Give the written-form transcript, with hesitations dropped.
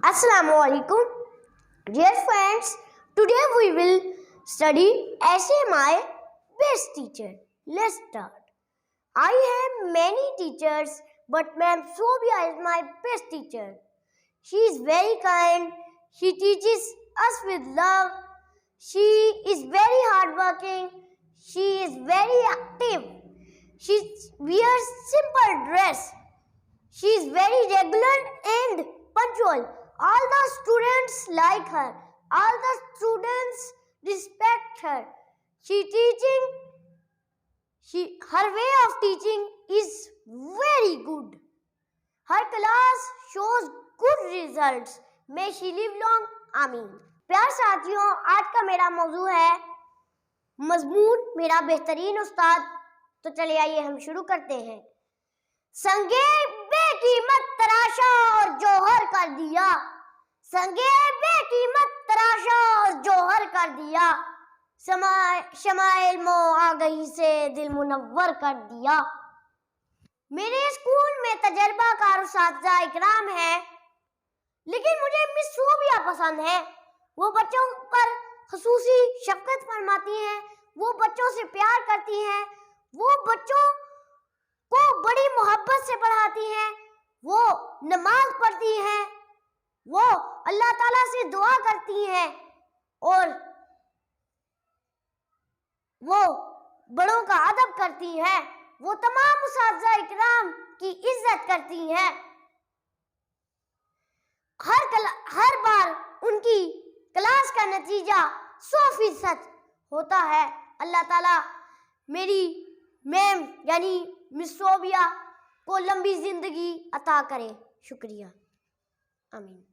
Assalamu alaikum. Dear friends, today we will study Essay My Best Teacher. Let's start. I have many teachers, but Ma'am Sobia is my best teacher. She is very kind. She teaches us with love. She is very hardworking. She is very active. She wears simple dress. She is very regular and punctual. All the students like her. All the students respect her. Her way of teaching is very good. Her class shows good results. May she live long. आमीन. प्यार साथियों, आज का मेरा मौजू है मजमून मेरा बेहतरीन उस्ताद. तो चलिए आइए हम शुरू करते हैं. संगे बेकीमत तराशा और जौहर कर दिया. संगे बेकीमत तराशा और जौहर कर दिया. शमाइल मो आ गई से दिल मुनव्वर कर दिया. मेरे स्कूल में तजर्बाकार उस्ताज़ा इकराम है, लेकिन मुझे मिस सोबिया पसंद है. वो बच्चों पर खसूसी शफकत फरमाती हैं, वो बच्चों से प्यार करती हैं, वो बच्चों को बड़ी मोहब्बत से पढ़ाती हैं, वो नमाज पढ़ती हैं, वो अल्लाह ताला से दुआ करती हैं और वो बड़ों का अदब करती हैं. वो तमाम उस्ताज़ा इकराम की इज्जत करती हैं. हर बार उनकी क्लास का नतीजा 100% होता है. अल्लाह ताला मेरी मैम यानी मिस सोबिया को लंबी जिंदगी अता करे. शुक्रिया. आमीन.